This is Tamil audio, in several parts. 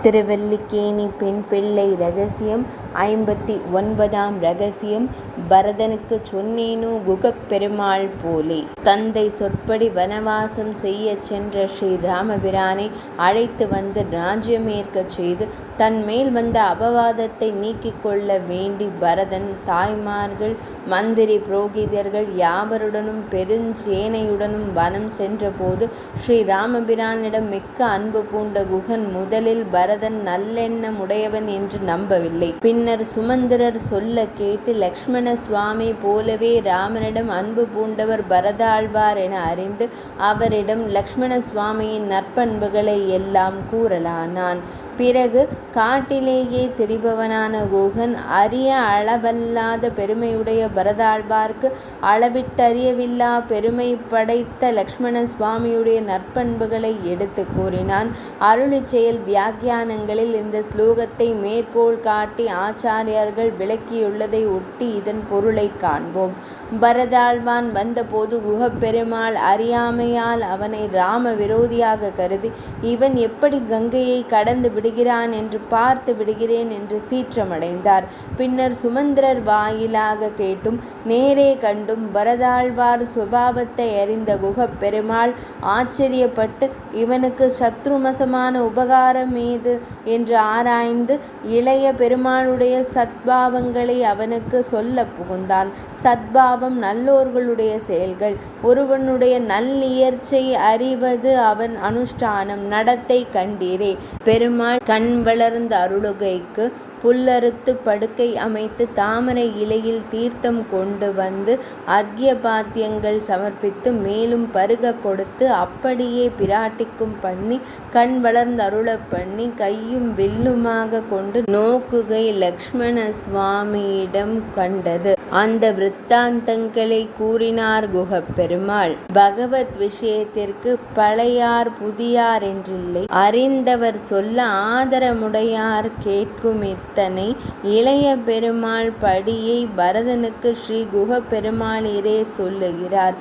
திருவல்லிக்கேணி பெண் பிள்ளை ரகசியம் 59ஆம் ரகசியம். பரதனுக்குச் சொன்னேனோ குகப் பெருமாள் போலே. தந்தை சொற்படி வனவாசம் செய்யச் சென்ற ஸ்ரீ ராமபிரானை அழைத்து வந்து ராஜ்யமேற்கச் செய்து தன்மேல் வந்த அபவாதத்தை நீக்கிக் கொள்ள வேண்டி பரதன் தாய்மார்கள் மந்திரி புரோகிதர்கள் யாவருடனும் பெருஞ்சேனையுடனும் வனம் சென்றபோது ஸ்ரீ ராமபிரானிடம் மிக்க அன்பு பூண்ட குகன் முதலில் பரதன் நல்லெண்ணம் உடையவன் என்று நம்பவில்லை. பின்னர் சுமந்திரர் சொல்ல கேட்டு லக்ஷ்மண சுவாமி போலவே ராமனிடம் அன்பு பூண்டவர் பரதாழ்வார் என அறிந்து அவரிடம் லக்ஷ்மண சுவாமியின் நற்பண்புகளை எல்லாம் கூறலானான். பிறகு காட்டிலேயே திரிபவனான குகன் அறிய அளவல்லாத பெருமையுடைய பரதாழ்வார்க்கு அளவிட்டறியவில்லா பெருமை படைத்த லக்ஷ்மண சுவாமியுடைய நற்பண்புகளை எடுத்து கூறினான். அருளிச் செயல் வியாக்கியானங்களில் இந்த ஸ்லோகத்தை மேற்கோள் காட்டி ஆச்சாரியர்கள் விளக்கியுள்ளதை ஒட்டி இதன் பொருளை காண்போம். பரதாழ்வான் வந்தபோது குகப்பெருமாள் அறியாமையால் அவனை ராம விரோதியாக கருதி இவன் எப்படி கங்கையை கடந்து விடுகிறான் என்று பார்த்து விடுகிறேன் என்று சீற்றமடைந்தார். பின்னர் சுமந்திரர் வாயிலாக கேட்டும் நேரே கண்டும் பரதாழ்வார் சுபாவத்தை அறிந்த குகப்பெருமாள் ஆச்சரியப்பட்டு இவனுக்கு சத்ருமசமான உபகாரம் ஏது என்று ஆராய்ந்து இளைய பெருமாளுடைய சத்பாவங்களை அவனுக்கு சொல்ல புகுந்தான். சத்பாவம் நல்லோர்களுடைய செயல்கள். ஒருவனுடைய நல்லியற்சை அறிவது அவன் அனுஷ்டானம் நடத்தை கண்டீரே. பெருமாள் கண் வளர்ந்த அருளுகைக்கு புல்லறுத்து படுக்கை அமைத்து தாமரை இலையில் தீர்த்தம் கொண்டு வந்து அர்க்ய பாத்தியங்கள் சமர்ப்பித்து மேலும் பருக கொடுத்து அப்படியே பிராட்டிக்கும் பண்ணி கண் வளர்ந்து அருள பண்ணி கையும் வில்லுமாக கொண்டு நோக்குகை லக்ஷ்மண சுவாமியிடம் கண்டது. அந்த விருத்தாந்தங்களை கூறினார் குகப்பெருமாள். பகவத் விஷயத்திற்கு பழையார் புதியார் என்றில்லை. அறிந்தவர் சொல்ல ஆதரமுடையார் கேட்கும் இத்தனை இளைய பெருமாள் படியை பரதனுக்கு ஸ்ரீ குகப்பெருமாளிரே சொல்லுகிறார்.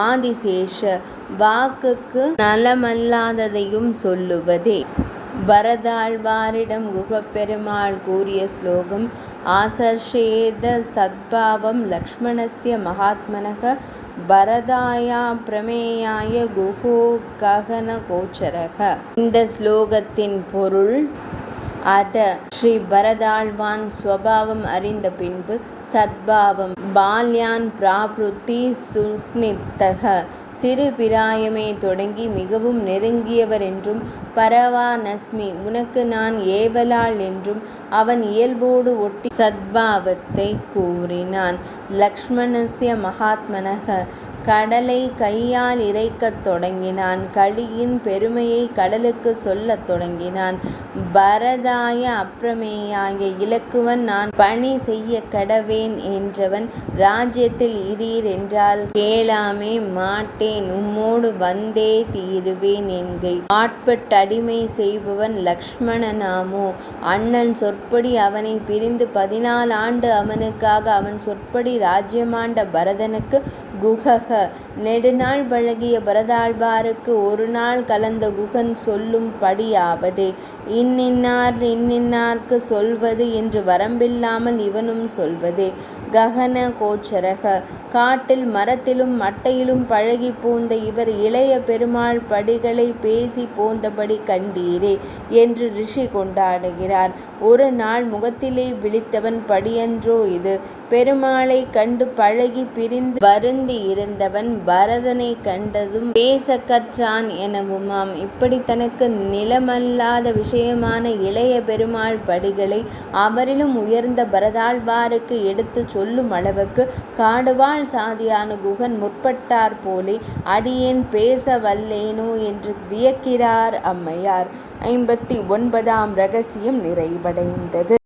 ஆதிசேஷ வாக்குக்கு நலமல்லாததையும் சொல்லுவதே. பரதாழ்வாரிடம் குகப்பெருமாள் கூறிய ஸ்லோகம் ஆசர்ஷேத சத்பாவம் லக்ஷ்மணஸ்ய மகாத்மனக பரதாயா பிரமேயாய குஹோ ககன கோச்சரக. இந்த ஸ்லோகத்தின் பொருள் ஸ்ரீ பரதாழ்வான் ஸ்வபாவம் அறிந்த பின்பு சத்பாவம் பால்யான் பிராப்ருத்தி சுக்னித்தக சிறு பிராயமே தொடங்கி மிகவும் நெருங்கியவர் என்றும் பரவானஸ்மி உனக்கு நான் ஏவலாள் என்றும் அவன் இயல்போடு ஒட்டி சத்பாவத்தை கூறினான். லக்ஷ்மணஸ்ய மகாத்மனக கடலை கையால் இறைக்கத் தொடங்கினான். களியின் பெருமையை கடலுக்கு சொல்லத் தொடங்கினான். பரதாய அப்பிரமேயாய இலக்குவன் நான் பணி செய்ய கடவேன் என்றவன் ராஜ்யத்தில் இரீர் என்றால் கேளாமே மாட்டேன் உம்மோடு வந்தே தீருவேன் என்கை. ஆட்பட்டடிமை செய்பவன் லக்ஷ்மணனாமோ அண்ணன் சொற்படி அவனை பிரிந்து 14 ஆண்டு அவனுக்காக அவன் சொற்படி ராஜ்யமாண்ட பரதனுக்கு குகக நெடுநாள் பழகிய பரதாழ்வாருக்கு ஒரு நாள் கலந்த குகன் சொல்லும் படியாவதே. இன்னின்னார்க்கு சொல்வது என்று வரம்பில்லாமல் இவனும் சொல்வதே. ககன கோச்சரக காட்டில் மரத்திலும் மட்டையிலும் பழகி போந்த இவர் இளைய பெருமாள் படிகளை பேசி போந்தபடி கண்டீரே என்று ரிஷி கொண்டாடுகிறார். ஒரு நாள் முகத்திலே விழித்தவன் படியன்றோ இது. பெருமாளை கண்டு பழகி பிரிந்து வருந்தி இருந்தவன் பரதனை கண்டதும் பேச கற்றான் எனவுமாம். இப்படி தனக்கு நிலமல்லாத விஷயமான இளைய பெருமாள் படிகளை அவரிலும் உயர்ந்த பரதாழ்வாருக்கு எடுத்து சொல்லும் அளவுக்கு காடுவாழ் சாதியான குகன் முற்பட்டார் போலே அடியேன் பேச வல்லேனோ என்று வியக்கிறார் அம்மையார். 59ஆம் ரகசியம் நிறைவடைந்தது.